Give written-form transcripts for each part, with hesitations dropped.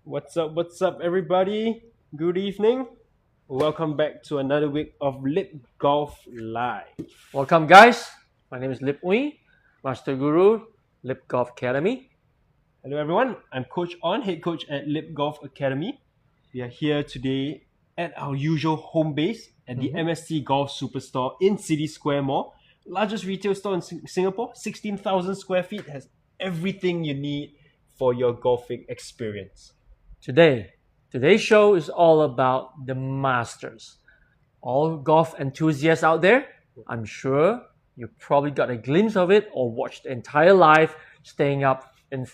What's up, everybody? Good evening. Welcome back to another week of Lip Golf Live. Welcome, guys. My name is Lip Master Guru, Lip Golf Academy. Hello, everyone. I'm Coach On, head coach at Lip Golf Academy. We are here today at our usual home base at the MSC Golf Superstore in City Square Mall. Largest retail store in Singapore, 16,000 square feet, has everything you need for your golfing experience. Today's show is all about the Masters. All golf enthusiasts out there, I'm sure you probably got a glimpse of it or watched the entire live staying up in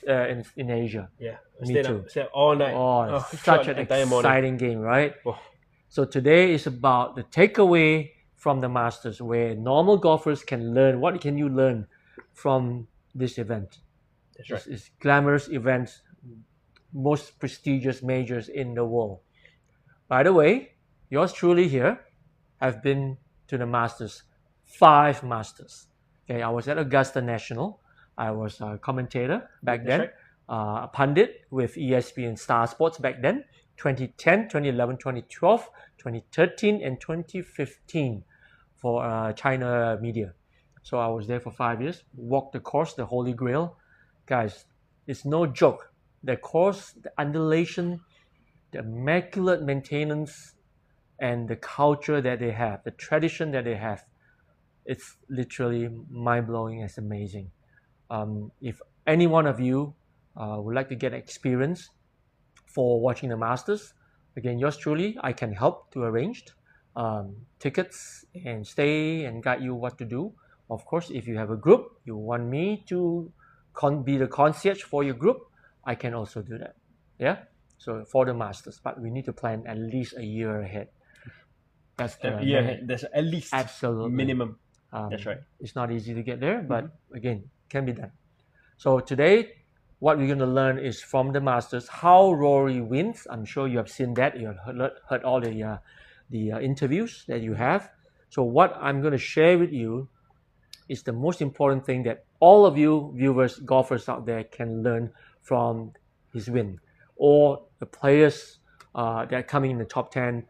Asia. Yeah, Me stayed up all night. Oh, throughout such the an entire morning. exciting game, right? Oh. So today is about the takeaway from the Masters, where normal golfers can learn. What can you learn from this event? That's right. It's glamorous events, most prestigious majors in the world. By the way, yours truly here have been to the Masters, 5 Masters. Okay, I was at Augusta National. I was a commentator back That's then, right. A pundit with ESPN Star Sports back then, 2010, 2011, 2012, 2013, and 2015 for China media. So I was there for 5 years, walked the course, the Holy Grail. Guys, it's no joke. The course, the undulation, the immaculate maintenance, and the culture that they have, the tradition that they have, it's literally mind-blowing. It's amazing. If any one of you would like to get experience for watching the Masters, again, yours truly, I can help to arrange tickets and stay and guide you what to do. Of course, if you have a group, you want me to be the concierge for your group, I can also do that. Yeah. So for the Masters, but we need to plan at least a year ahead. That's the There's at least absolutely minimum. That's right. It's not easy to get there, but again, can be done. So today, what we're going to learn is from the Masters how Rory wins. I'm sure you have seen that. You have heard all the interviews that you have. So what I'm going to share with you is the most important thing that all of you viewers, golfers out there can learn from his win, or the players that are coming in the top 10,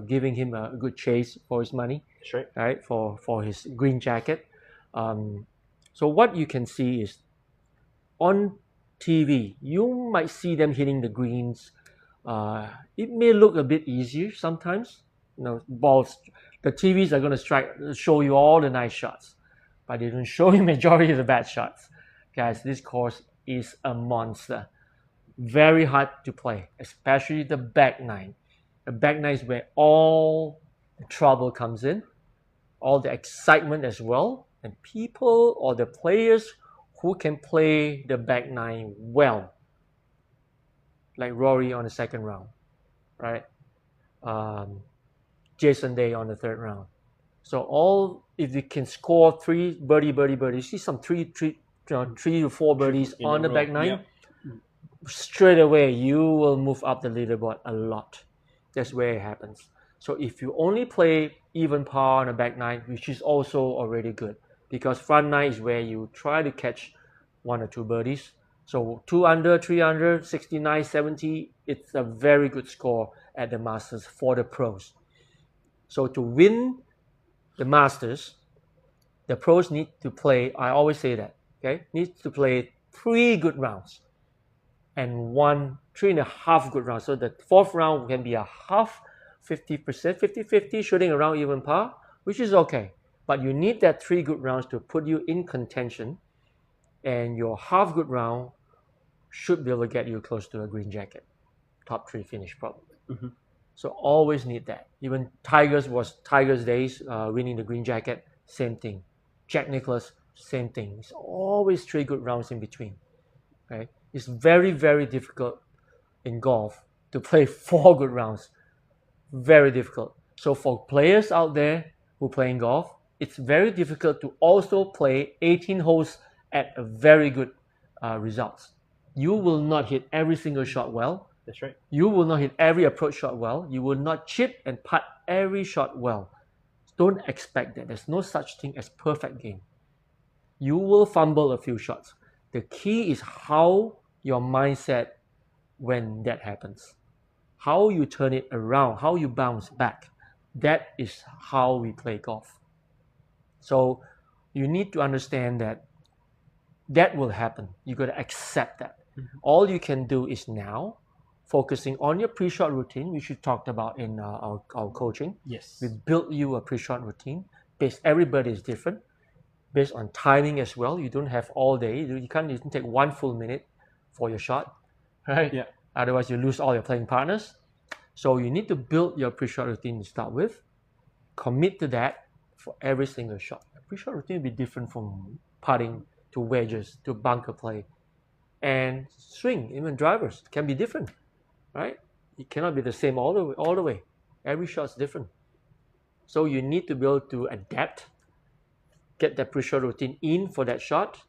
giving him a good chase for his money. That's right. Right, for his green jacket. So what you can see is on TV, you might see them hitting the greens. It may look a bit easier sometimes. Balls. The TVs are going to show you all the nice shots, but they don't show you majority of the bad shots. Guys, this course is a monster. Very hard to play, especially the back nine. The back nine is where all the trouble comes in, all the excitement as well, and people or the players who can play the back nine well, like Rory on the second round, right? Jason Day on the third round. So if you can score 3 birdie, see some 3 to 4 birdies on the back nine, straight away you will move up the leaderboard a lot. That's where it happens. So if you only play even par on the back nine, which is also already good, because front nine is where you try to catch 1 or 2 birdies. So 2 under, 3 under, 69, 70, it's a very good score at the Masters for the pros. So to win the Masters, the pros need to play, I always say that, okay, needs to play 3 good rounds and 3.5 good rounds. So the 4th round can be a half, 50%, 50-50, shooting around even par, which is okay. But you need that 3 good rounds to put you in contention, and your half good round should be able to get you close to a green jacket. Top 3 finish probably. So always need that. Even Tiger's days, winning the green jacket, same thing. Jack Nicklaus, same thing. It's always 3 good rounds in between. Okay? It's very, very difficult in golf to play 4 good rounds. Very difficult. So for players out there who play in golf, it's very difficult to also play 18 holes at a very good results. You will not hit every single shot well. That's right. You will not hit every approach shot well. You will not chip and putt every shot well. Don't expect that. There's no such thing as perfect game. You will fumble a few shots. The key is how your mindset when that happens. How you turn it around, how you bounce back, that is how we play golf. So you need to understand that that will happen. You got to accept that. All you can do is now focusing on your pre-shot routine, which we talked about in our coaching. Yes. We built you a pre-shot routine. Everybody is different, based on timing as well. You don't have all day. You can't even take 1 full minute for your shot, right? Yeah. Otherwise, you lose all your playing partners. So you need to build your pre-shot routine to start with. Commit to that for every single shot. A pre-shot routine will be different from putting to wedges to bunker play, and swing, even drivers can be different, right? It cannot be the same all the way. Every shot's different. So you need to be able to adapt, get that pre-shot routine in for that shot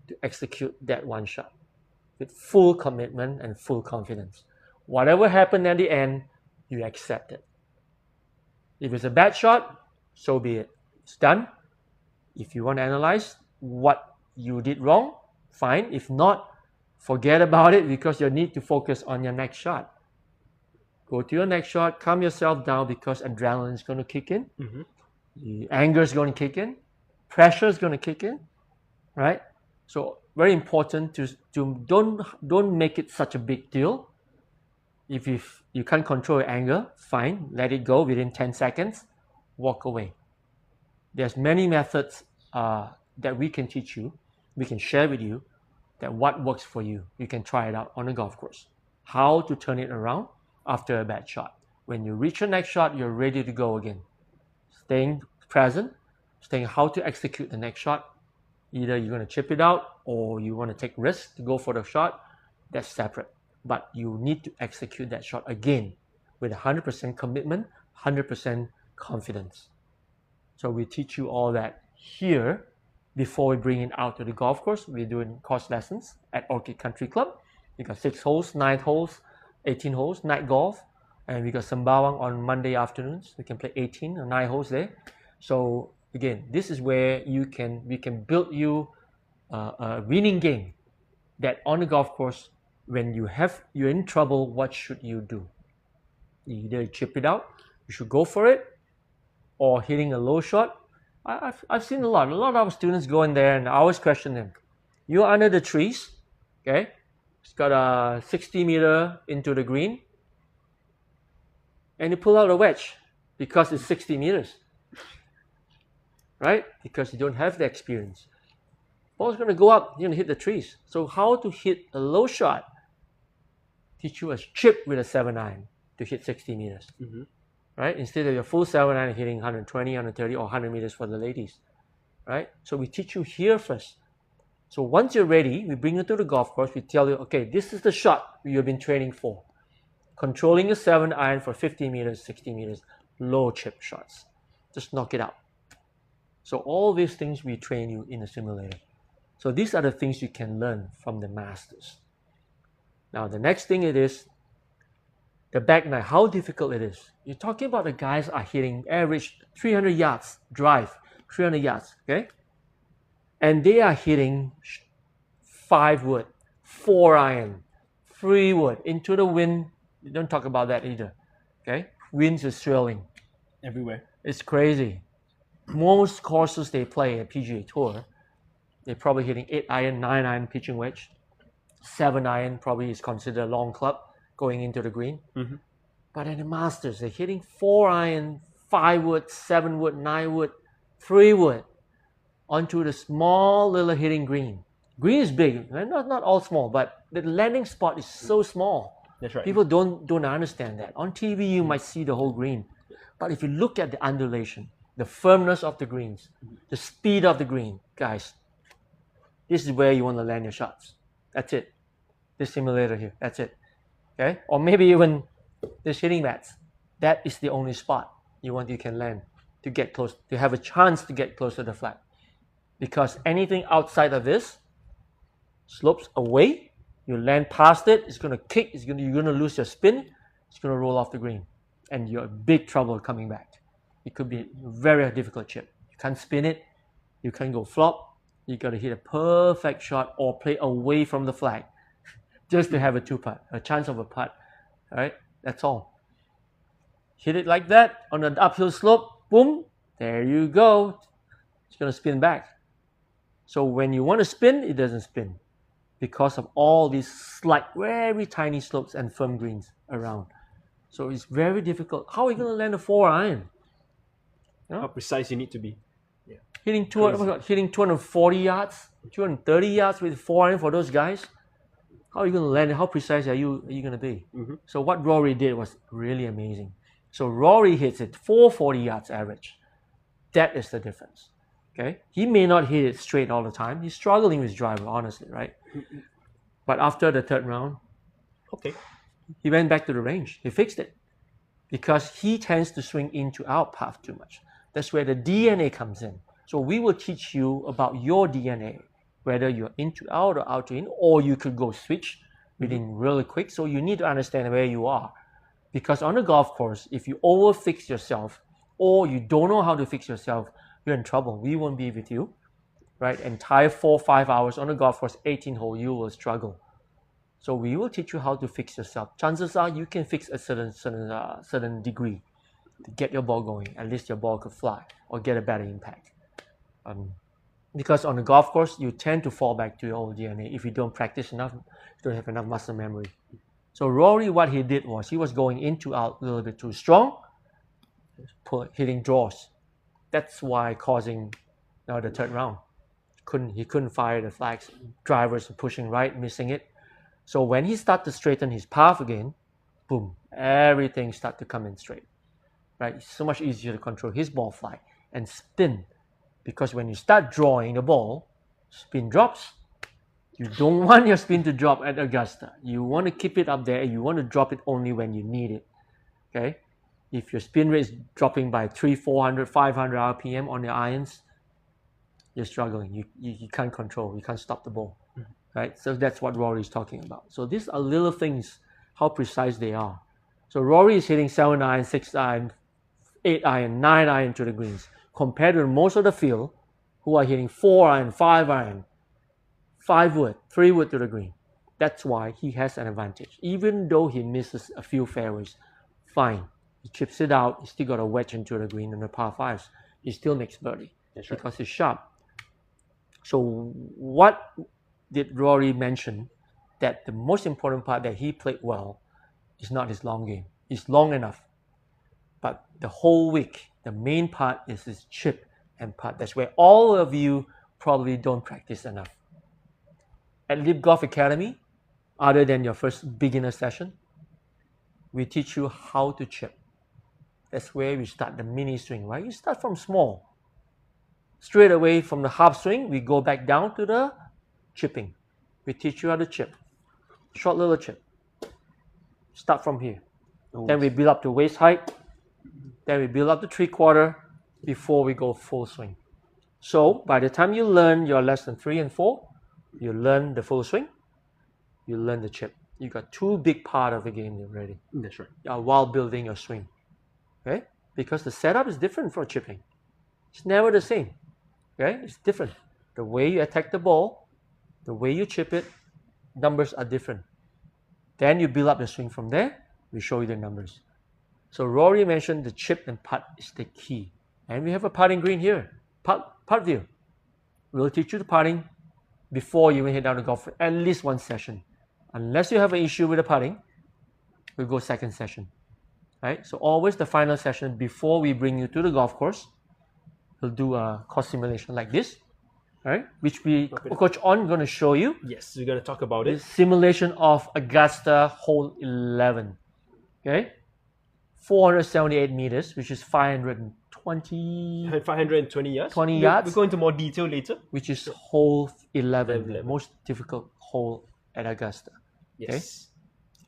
to execute that one shot with full commitment and full confidence. Whatever happened at the end, you accept it. If it's a bad shot, so be it. It's done. If you want to analyze what you did wrong, fine. If not, forget about it because you need to focus on your next shot. Go to your next shot, calm yourself down because adrenaline is going to kick in. The anger is going to kick in. Pressure is going to kick in, right? So very important to don't make it such a big deal. If you can't control your anger, fine, let it go within 10 seconds, walk away. There's many methods that we can teach you, we can share with you, that what works for you. You can try it out on a golf course. How to turn it around after a bad shot. When you reach your next shot, you're ready to go again. Staying present, staying how to execute the next shot. Either you're going to chip it out or you want to take risks to go for the shot. That's separate. But you need to execute that shot again with 100% commitment, 100% confidence. So we teach you all that here before we bring it out to the golf course. We're doing course lessons at Orchid Country Club. We got 6 holes, 9 holes, 18 holes, night golf. And we got Sembawang on Monday afternoons. We can play 18 or 9 holes there. So again, this is where we can build you a winning game that on the golf course, when you're in trouble, what should you do? Either chip it out, you should go for it, or hitting a low shot. I've seen a lot of our students go in there and I always question them. You're under the trees, okay? It's got a 60 meter into the green, and you pull out a wedge because it's 60 meters, right? Because you don't have the experience. Ball's going to go up, you're going to hit the trees. So how to hit a low shot? Teach you a chip with a 7-iron to hit 60 meters, right? Instead of your full 7-iron hitting 120, 130, or 100 meters for the ladies, right? So we teach you here first. So once you're ready, we bring you to the golf course. We tell you, okay, this is the shot you've been training for. Controlling your 7-iron for 50 meters, 60 meters, low chip shots. Just knock it out. So all these things we train you in a simulator. So these are the things you can learn from the masters. Now the next thing it is, the back nine, how difficult it is. You're talking about the guys are hitting average 300 yards, drive, 300 yards, okay? And they are hitting 5-wood, 4-iron, 3-wood, into the wind. You don't talk about that either, okay? Winds is swirling. Everywhere. It's crazy. Most courses they play at PGA Tour, they're probably hitting 8-iron, 9-iron pitching wedge. 7-iron probably is considered a long club going into the green. But at the Masters, they're hitting 4-iron, 5-wood, 7-wood, 9-wood, 3-wood onto the small little hitting green. Green is big, not all small, but the landing spot is so small. That's right. People don't understand that. On TV, you might see the whole green. But if you look at the undulation, the firmness of the greens, the speed of the green, guys, this is where you want to land your shots. That's it. This simulator here, that's it. Okay? Or maybe even this hitting mats. That is the only spot you can land to get close, to have a chance to get close to the flag. Because anything outside of this slopes away, you land past it, it's going to kick, you're going to lose your spin, it's going to roll off the green. And you're in big trouble coming back. It could be a very difficult chip. You can't spin it, you can't go flop, you got to hit a perfect shot or play away from the flag. just to have a 2-putt, a chance of a putt. All right, that's all. Hit it like that on an uphill slope, boom, there you go. It's going to spin back. So when you want to spin, it doesn't spin because of all these slight, very tiny slopes and firm greens around. So it's very difficult. How are you going to land a 4-iron? How precise you need to be. Hitting 240 yards, 230 yards with 4-iron for those guys. How are you going to land it? How precise are you going to be? So what Rory did was really amazing. So Rory hits it 440 yards average. That is the difference. Okay, he may not hit it straight all the time. He's struggling with his driver, honestly, right? But after the third round, he went back to the range. He fixed it because he tends to swing in to out path too much. That's where the DNA comes in. So we will teach you about your DNA, whether you're into out or out to in, or you could go switch within really quick. So you need to understand where you are. Because on a golf course, if you overfix yourself or you don't know how to fix yourself, you're in trouble. We won't be with you, right? Entire 4-5 hours on a golf course, 18 hole, you will struggle. So we will teach you how to fix yourself. Chances are you can fix a certain degree to get your ball going. At least your ball could fly or get a better impact. Because on a golf course, you tend to fall back to your old DNA if you don't practice enough, you don't have enough muscle memory. So Rory, what he did was he was going into out a little bit too strong, hitting draws. That's why causing the third round. He couldn't fire the flags. Drivers were pushing right, missing it. So when he started to straighten his path again, boom, everything started to come in straight. Right? It's so much easier to control his ball flight and spin. Because when you start drawing the ball, spin drops. You don't want your spin to drop at Augusta. You want to keep it up there. You want to drop it only when you need it. Okay? If your spin rate is dropping by 300, 400, 500 RPM on your irons, you're struggling. You can't control. You can't stop the ball. Right? So that's what Rory is talking about. So these are little things, how precise they are. So Rory is hitting 7-iron, 6-iron, 8-iron, 9-iron to the greens, compared to most of the field who are hitting 4-iron, 5-iron, 5-wood, 3-wood to the green. That's why he has an advantage. Even though he misses a few fairways, fine. He chips it out. He still got a wedge into the green in the par 5s. He still makes birdie because he's sharp. So what did Rory mention? That the most important part that he played well is not his long game. It's long enough. But the whole week, the main part is his chip and putt. That's where all of you probably don't practice enough. At LipGolf Academy, other than your first beginner session, we teach you how to chip. That's where we start the mini swing, right? You start from small. Straight away from the half swing, we go back down to the chipping. We teach you how to chip. Short little chip. Start from here. Then we build up to waist height. Then we build up to 3/4 before we go full swing. So by the time you learn your lesson 3 and 4, you learn the full swing, you learn the chip. You got 2 big part of the game already. That's right. While building your swing. Okay? Because the setup is different for chipping. It's never the same. Okay? It's different. The way you attack the ball, the way you chip it, numbers are different. Then you build up the swing from there, we show you the numbers. So Rory mentioned the chip and putt is the key. And we have a putting green here. Putt view. We'll teach you the putting before you even head down to golf for at least 1 session. Unless you have an issue with the putting, we'll go second session. Right? So always the final session before we bring you to the golf course, we'll do a course simulation like this. Right? Which Coach On going to show you. Yes, we're going to talk about The it. simulation of Augusta hole 11. Okay? 478 meters, which is 520 yards. 20 yards. We'll go into more detail later. Which is hole 11, the most difficult hole at Augusta. Yes. Okay?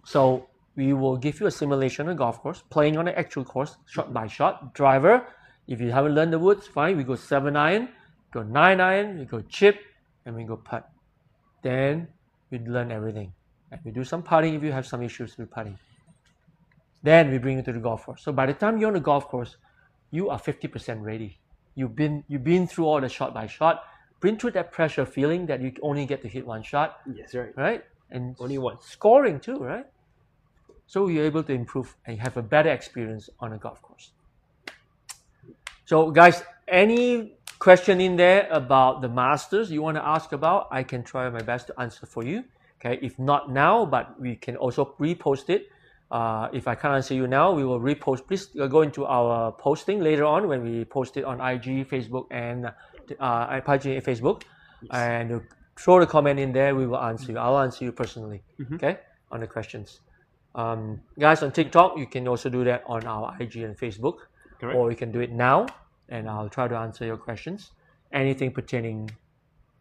So we will give you a simulation on a golf course, playing on an actual course, shot by shot. Driver, if you haven't learned the woods, fine. We go 7-iron, go 9-iron, we go chip, and we go putt. Then we learn everything. And we do some putting if you have some issues with putting. Then we bring you to the golf course. So by the time you're on the golf course, you are 50% ready. You've been through all the shot by shot, been through that pressure feeling that you only get to hit 1 shot. Yes, right. Right? and Only one. scoring too, right? So you're able to improve and have a better experience on a golf course. So guys, any question in there about the Masters you want to ask about, I can try my best to answer for you. Okay, if not now, but we can also repost it. If I can't answer you now, we will repost. Please go into our posting later on when we post it on IG, Facebook, and IG and Facebook, and throw the comment in there. We will answer you. I'll answer you personally. Okay, on the questions. Guys on TikTok, you can also do that on our IG and Facebook. Correct. Or you can do it now, and I'll try to answer your questions. Anything pertaining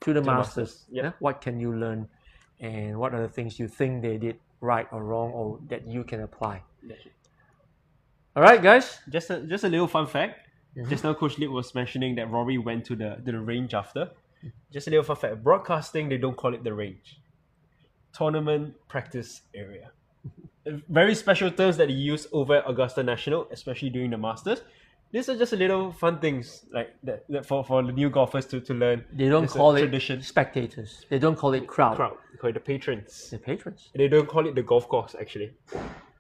to the Masters. Yep. Yeah? What can you learn, and what are the things you think they did right or wrong, or that you can apply? All right, guys. Just a little fun fact. Just now, Coach Lip was mentioning that Rory went to the range after. Just a little fun fact. Broadcasting, they don't call it the range. Tournament practice area. Very special terms that they use over at Augusta National, especially during the Masters. These are just a little fun things like that for the new golfers to learn. They don't call it spectators. They don't call it crowd. They call it the patrons. The patrons. They don't call it the golf course, actually.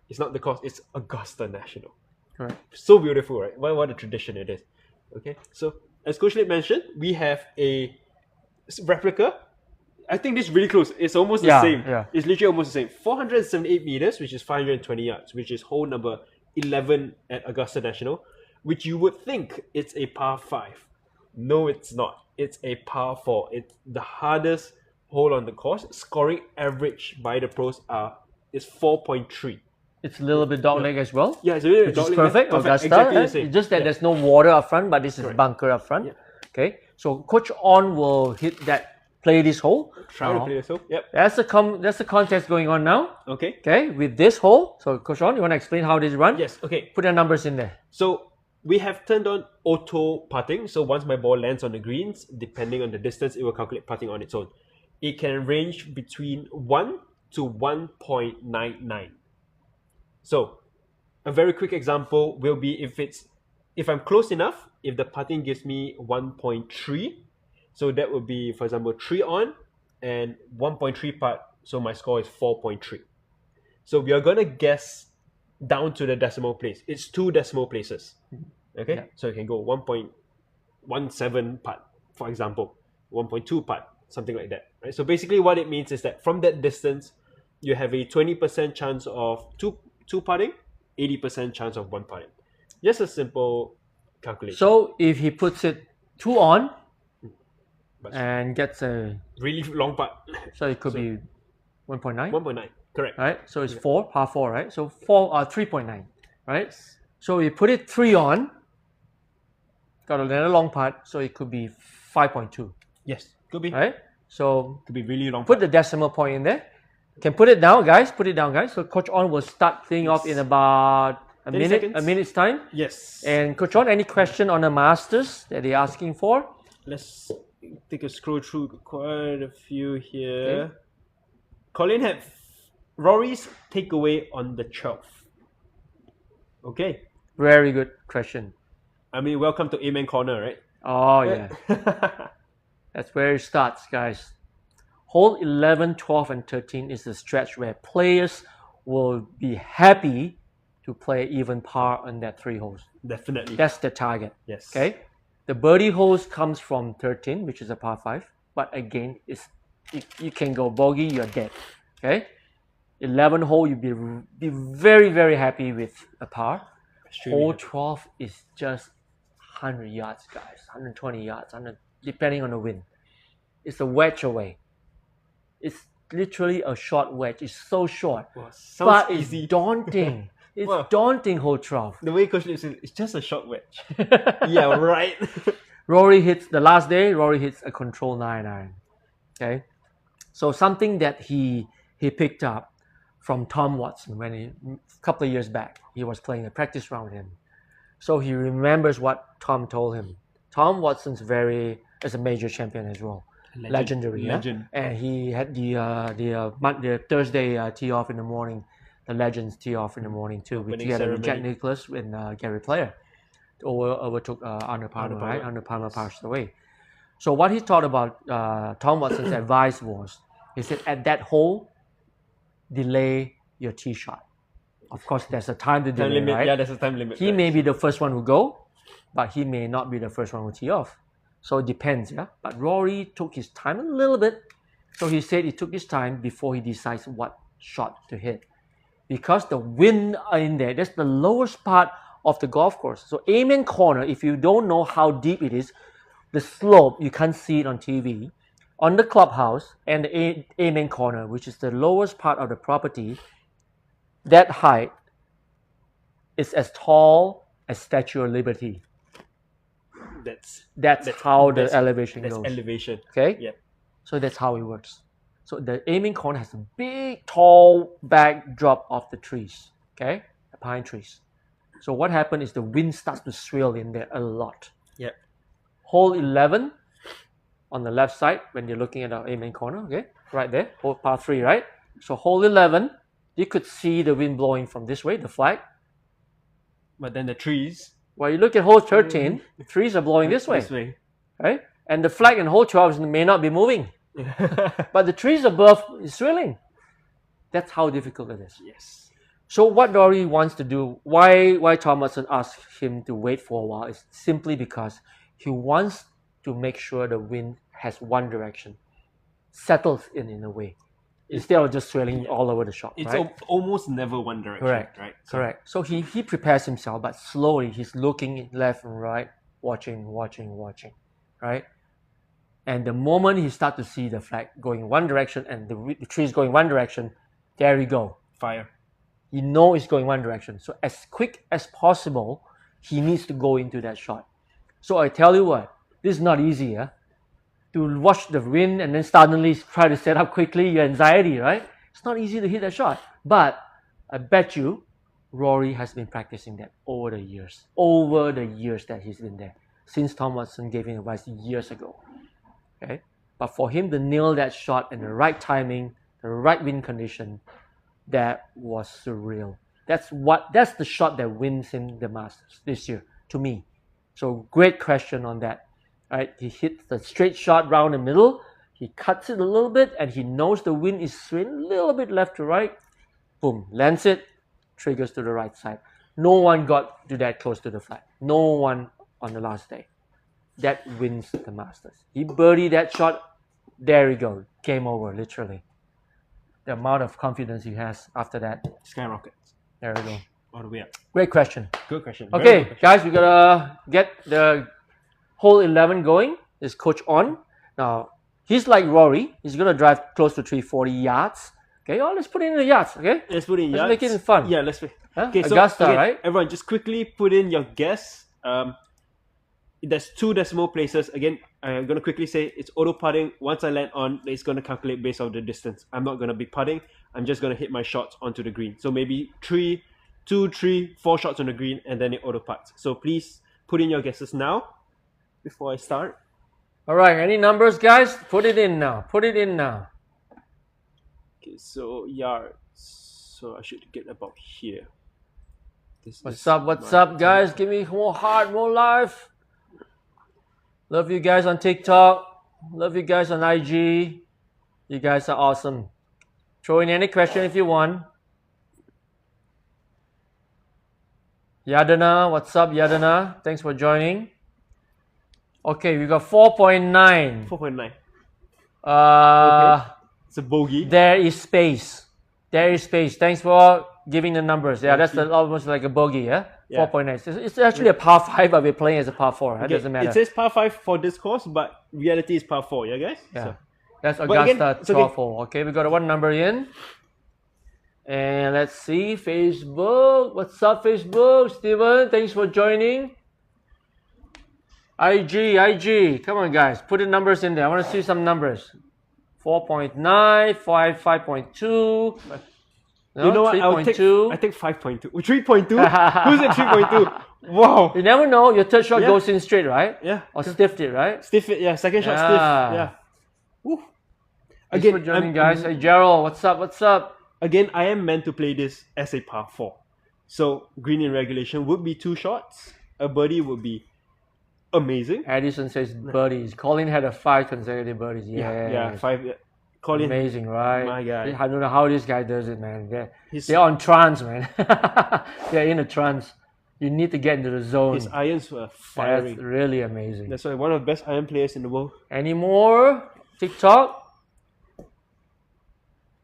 It's not the course, it's Augusta National. Correct. So beautiful, right? What a tradition it is. Okay, so as Coach Lip mentioned, we have a replica. I think this is really close. It's almost the same. Yeah. It's literally almost the same. 478 meters, which is 520 yards, which is hole number 11 at Augusta National, which you would think it's a par 5. No, it's not. It's a par 4. It's the hardest hole on the course. Scoring average by the pros is 4.3. It's a little bit dogleg as well. Yeah, it's a little bit which is perfect. Augusta. Exactly the same. It's just that there's no water up front, but this is bunker up front. Yeah. Okay, so Coach On will play this hole. Try to play this hole. Yep. That's the contest going on now. Okay. Okay, with this hole. So Coach On, you want to explain how this run? Yes. Okay. Put the numbers in there. So we have turned on auto putting. So once my ball lands on the greens, depending on the distance, it will calculate putting on its own. It can range between 1 to 1.99. So a very quick example will be if I'm close enough, if the putting gives me 1.3, so that would be, for example, 3 on and 1.3 putt, so my score is 4.3. So we are going to guess down to the decimal place. It's 2 decimal places. Okay? Yeah. So you can go 1.17 putt, for example, 1.2 putt, something like that. Right? So basically what it means is that from that distance, you have a 20% chance of two putting, 80% chance of 1 putting. Just a simple calculation. So if he puts it 2 on and gets a really long putt, so it could be 1.9. 1.9, correct. Right. So it's 4, par 4, right? So 3.9, right? So you put it 3 on, got another long putt, so it could be 5.2. Yes, could be. Right. So could be really long. Put the decimal point in there. Can put it down, guys. Put it down, guys. So Coach On will start playing off in about a minute's time. Yes. And Coach On, any question on the Masters that they're asking for? Let's take a scroll through quite a few here. Okay. Colin had Rory's takeaway on the 12th. Okay. Very good question. I mean, welcome to Amen Corner, right? Oh, yeah. That's where it starts, guys. Hole 11, 12, and 13 is the stretch where players will be happy to play even par on that 3 holes. Definitely. That's the target. Yes. Okay. The birdie holes comes from 13, which is a par 5. But again, you can go bogey, you're dead. Okay. 11 hole, you'll be very, very happy with a par. Hole 12 is just 100 yards, guys. 120 yards, depending on the wind. It's a wedge away. It's literally a short wedge. It's so short. Wow, but easy. It's daunting. It's daunting, hole 12. The way Coach lives, it's just a short wedge. Yeah, right. Rory hits, the last day, Rory hits a control 9 iron. Okay? So something that he picked up from Tom Watson when a couple of years back, he was playing a practice round with him. So he remembers what Tom told him. Tom Watson's is a major champion as well. Legendary. Legend. Yeah? And he had the Thursday tee off in the morning, the Legends tee off in the morning too, which he had with Jack Nicklaus and Gary Player. Overtook Arnold Palmer, right? Arnold Palmer passed away. So what he thought about Tom Watson's advice was, he said at that hole, delay your tee shot. Of course, there's a time to Time delay, limit. right? Yeah, there's a time limit. He right. may be the first one who go, but he may not be the first one who tee off. So it depends, yeah. But Rory took his time a little bit. So he said he took his time before he decides what shot to hit. Because the wind in there, that's the lowest part of the golf course. So Amen Corner, if you don't know how deep it is, the slope, you can't see it on TV. On the clubhouse and the Amen Corner, which is the lowest part of the property, that height is as tall as Statue of Liberty. That's how the elevation That's goes. elevation. Okay? Yep. So that's how it works. So the Aiming Corner has a big, tall backdrop of the trees. Okay? The pine trees. So what happened is the wind starts to swirl in there a lot. Yep. Hole 11 on the left side when you're looking at the Aiming Corner. Okay? Right there. Hole par 3, right? So hole 11, you could see the wind blowing from this way, the flag. But then the trees. While you look at hole 13, the trees are blowing this way. This way. Right? And the flag in hole 12 may not be moving. But the trees above is swirling. That's how difficult it is. Yes. So what Rory wants to do, why Thomason asked him to wait for a while, is simply because he wants to make sure the wind has one direction, settles in a way, instead of just swirling all over the shop. It's right? almost never one direction. Correct. Right. Correct. So he prepares himself, but slowly he's looking left and right, watching, right? And the moment he starts to see the flag going one direction and the trees going one direction, there you go. Fire. You know it's going one direction. So as quick as possible, he needs to go into that shot. So I tell you what, this is not easy, yeah? To watch the wind and then suddenly try to set up quickly, your anxiety, right? It's not easy to hit that shot. But I bet you Rory has been practicing that over the years that he's been there, since Thomason gave him advice years ago. Okay? But for him to nail that shot in the right timing, the right wind condition, that was surreal. That's the shot that wins him the Masters this year, to me. So great question on that. Right? He hits the straight shot round the middle, he cuts it a little bit, and he knows the wind is swinging a little bit left to right. Boom, lands it, triggers to the right side. No one got to that close to the flag. No one on the last day. That wins the Masters. He birdied that shot. There you go. Game over, literally. The amount of confidence he has after that. Skyrockets. There we go. All the way up. Great question. Good question. Okay, Very good question. guys, we gotta get the hole 11 going. Is Coach on. Now, he's like Rory. He's gonna drive close to 340 yards. Okay, let's put it in the yards, okay? Let's put in Let's yards. make it fun. Yeah, let's. Huh? Okay, so Augusta, again, right? everyone, just quickly put in your guess. There's 2 decimal places. Again, I'm gonna quickly say it's auto putting. Once I land on, it's gonna calculate based on the distance. I'm not gonna be putting. I'm just gonna hit my shots onto the green. So maybe 2, 3, 4 shots on the green, and then it auto puts. So please put in your guesses now before I start. All right, any numbers, guys? Put it in now. Okay, so yards. So I should get about here. What's up, guys? Give me more heart, more life. Love you guys on TikTok. Love you guys on IG. You guys are awesome. Throw in any question if you want. Yadana, what's up, Yadana? Thanks for joining. Okay, we got 4.9. 4.9. Okay. It's a bogey. There is space. Thanks for giving the numbers. Yeah, that's almost like a bogey, yeah? 4.9. It's actually a par 5, but we're playing as a par 4. That doesn't matter. It says par 5 for this course, but reality is par 4, yeah, guys? Yeah. So. That's Augusta 12 hole. Okay, we got one number in. And let's see, Facebook. What's up, Facebook? Steven, thanks for joining. IG. Come on, guys. Put the numbers in there. I want to see some numbers. 4.9, 5.2. No, you know what? 3.2. I take 5.2. 3.2? Who's at 3.2? Wow. You never know. Your third shot goes in straight, right? Yeah. Or stiffed it, right? Stiff it, yeah. Second shot stiff. Yeah. Woo. Again, thanks for joining, guys. Hey, Gerald, what's up? Again, I am meant to play this as a par 4. So, green in regulation would be 2 shots. A birdie would be amazing. Addison says birdies. Colin had 5 consecutive birdies. Yeah, 5. Call in. Amazing, right? My guy. I don't know how this guy does it, man. His, They're on trance, man. They're in a trance. You need to get into the zone. his irons were That's fiery. really amazing. That's why one of the best iron players in the world. Any more TikTok?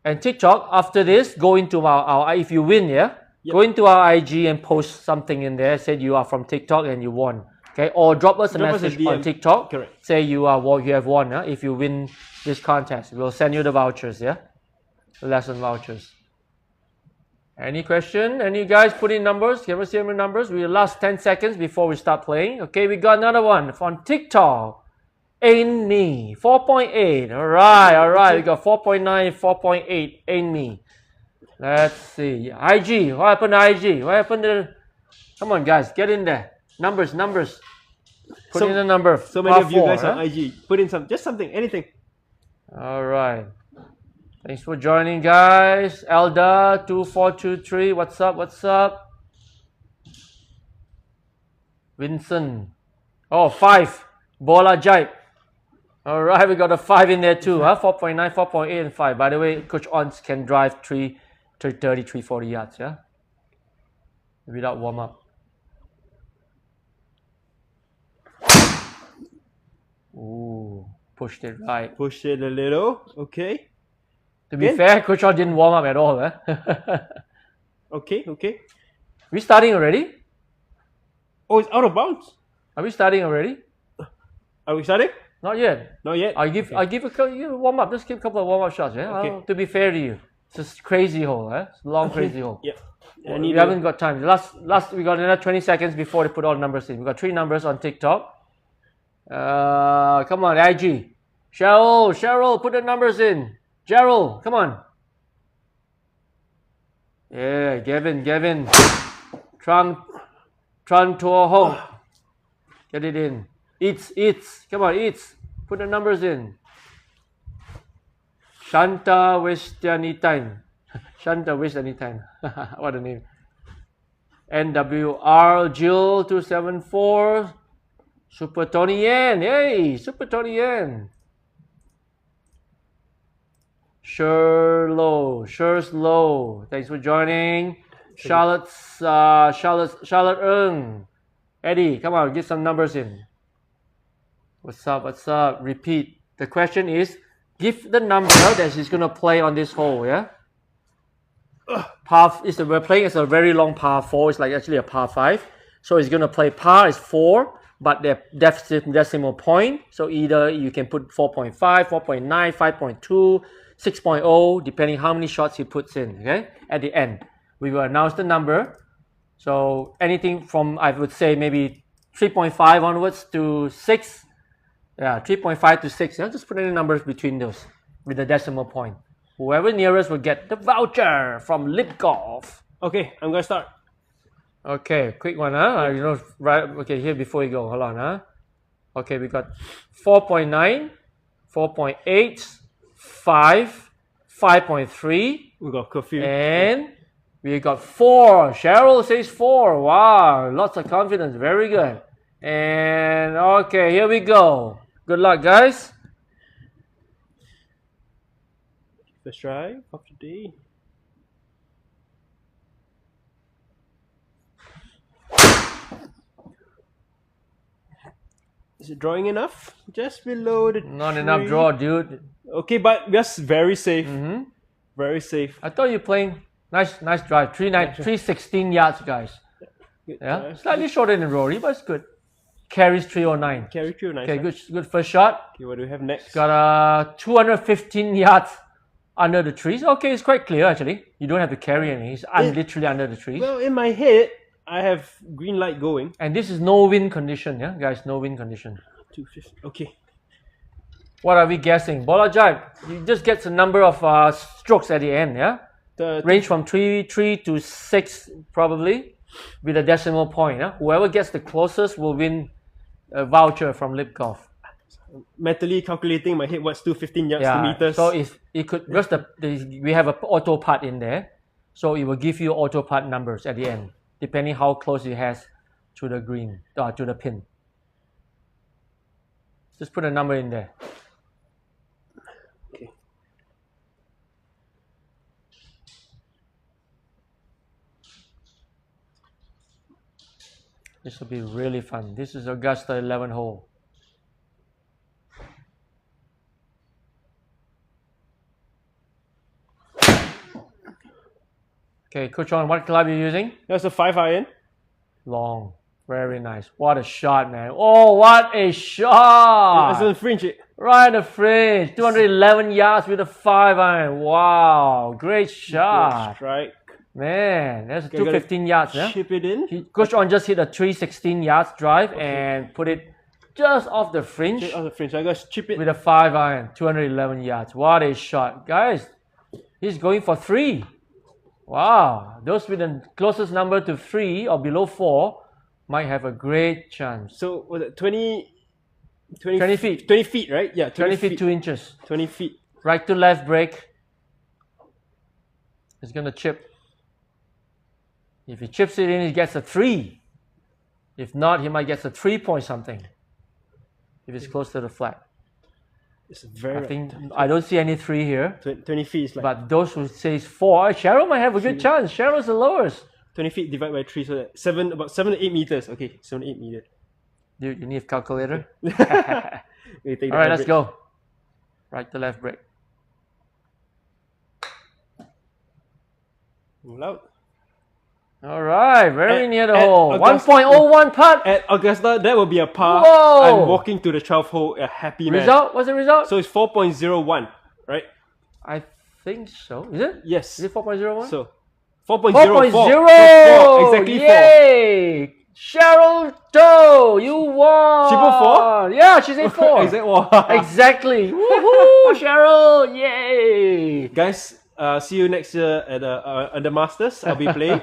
And TikTok, after this, go into our if you win, yeah? Yep. Go into our IG and post something in there. Said you are from TikTok and you won. Okay? Or drop us a message on TikTok. Correct. Say you have won, huh? If you win this contest. We'll send you the vouchers, yeah? The lesson vouchers. Any question? Any guys put in numbers? Give us your numbers. We last 10 seconds before we start playing. Okay, we got another one from TikTok. Ain't me. 4.8. Alright. We got 4.9, 4.8. Ain't me. Let's see. IG. What happened to IG? What happened to... Come on, guys. Get in there. Numbers. Put in a number. So many of you guys huh? on IG. Put in something, anything. Alright. Thanks for joining, guys. Elda2423. What's up? Vincent. Oh, 5. Bola Jipe. Alright, we got a 5 in there too, huh? 4.9, 4.8, and 5. By the way, Coach Ons can drive 330, 340 yards, yeah? Without warm up. Ooh, pushed it right. Push it a little. Okay. To be fair, Coach Ons didn't warm up at all, huh? Okay. We starting already? Oh, it's out of bounds. Are we starting already? Are we starting? Not yet. Not yet. I give a warm up. Just give a couple of warm up shots, yeah. Okay. To be fair to you, it's a crazy hole, eh? It's a long crazy hole. Yeah. We haven't got time. Last we got another 20 seconds before they put all the numbers in. We got 3 numbers on TikTok. Come on, IG. Cheryl, put the numbers in. Gerald, come on. Yeah, Gavin. Tran Tua Hong. Get it in. Eats. Come on, Eats. Put the numbers in. Shanta Westianitan. What a name. NWR Jill 274. Super Tony Yen. Hey, Super Tony Yen. Shers Low. Thanks for joining. Charlotte Ng. Eddie, come on, get some numbers in. What's up? Repeat. The question is, give the number that he's gonna play on this hole, yeah? We're playing as a very long par 4. It's like actually a par 5. So he's gonna play par is 4, but the decimal point. So either you can put 4.5, 4.9, 5.2, 6.0, depending how many shots he puts in. Okay, at the end, we will announce the number. So anything from, I would say, maybe 3.5 onwards to 6. Yeah, 3.5 to 6. Yeah, just put any numbers between those with the decimal point. Whoever nearest will get the voucher from LipGolf. Okay, I'm gonna start. Okay, quick one, huh? Right? Okay, here before you go, hold on, huh? Okay, we got 4.9, 4.8, 5, 5.3. We got curfew. And we got 4. Cheryl says 4. Wow, lots of confidence. Very good. And okay, here we go. Good luck, guys. First try of the day. Is it drawing enough? Just below the Not tree. enough draw, dude. Okay, but just very safe. Mm-hmm. Very safe. I thought you playing nice drive. 316 yards, guys. Good Yeah, drive. slightly shorter than Rory, but it's good. Carries 309. Carry through, nice. Okay, right? good first shot. Okay, what do we have next? Got 215 yards under the trees. Okay, it's quite clear actually. You don't have to carry anything. It's literally under the trees. Well, in my head, I have green light going. And this is no wind condition, yeah, guys. No wind condition. 250. Okay. What are we guessing? Bola Jive. You just get the number of strokes at the end, yeah. Range from 3 to 6 probably, with a decimal point. Yeah? Whoever gets the closest will win a voucher from LipGolf. Mentally calculating in my head what's 215 yards to Yeah. meters. So if it could, because we have an auto putt in there, so it will give you auto putt numbers at the end, depending how close it has to the green, to the pin. Just put a number in there. Okay. This will be really fun. This is Augusta 11 hole. Okay, Coach On, what club are you using? That's a 5-iron. Long. Very nice. What a shot, man. Oh, what a shot! That's on the fringe. Right in the fringe. 211 yards with a 5-iron. Wow. Great shot. Good strike. Man, that's 215 yards. Yeah? Chip it in. Coach On just hit a 316 yards drive and put it just off the fringe. Just off the fringe. I got to chip it. With a 5-iron. 211 yards. What a shot. Guys, he's going for 3. Wow. Those with the closest number to 3 or below 4 might have a great chance. So, was it 20 feet. 20 feet, right? Yeah, 20 feet 2 inches. 20 feet. Right to left break. He's going to chip. If he chips it in, he gets a 3. If not, he might get a 3 point something. If it's close to the flat. It's very. I don't see any 3 here. 20 feet is like. But those who say 4, Cheryl might have a good chance. Cheryl's the lowest. 20 feet divided by 3, so that about 7 to 8 meters. Okay, 7 to 8 meters. Dude, you need a calculator? Alright, let's go. Right to left break. Loud. Alright, very near the hole. 1.01 putt. At Augusta, that will be a par. Whoa. I'm walking to the 12th hole, a happy man. Result? What's the result? So it's 4.01, right? I think so. Is it? Yes. Is it 4.01? So 4.04. 4.0! Exactly 4. Yay! Cheryl Doe, you won! She put 4? Yeah, she said 4. Exactly. Woohoo! Cheryl! Yay! Guys, see you next year at the Masters. I'll be playing.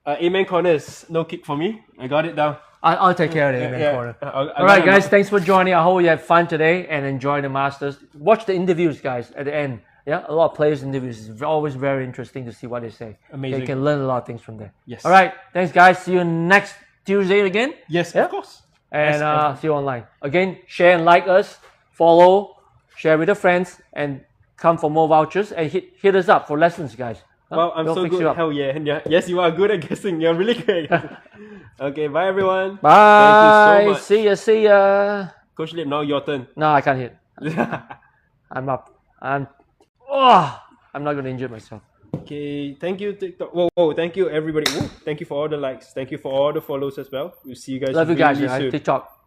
Amen corners, no kick for me. I got it down. I'll take care of the amen corner. Alright guys, thanks for joining. I hope you had fun today and enjoy the Masters. Watch the interviews, guys, at the end. Yeah, a lot of players' interviews. It's always very interesting to see what they say. Amazing. You can learn a lot of things from there. Yes. Alright, thanks guys. See you next Tuesday again. Yes, yeah? of course. And see you online. Again, share and like us, follow, share with your friends, and come for more vouchers and hit us up for lessons, guys. Well, I'm so good. Hell yeah. Yes, you are good at guessing. You're really good. Okay, bye everyone. Bye. Thank you so much. See ya. Coach Lip, now your turn. No, I can't hit. I'm up. I'm not going to injure myself. Okay, thank you TikTok. Whoa, thank you everybody. Whoa, thank you for all the likes. Thank you for all the follows as well. We'll see you guys Love you really guys. soon. TikTok.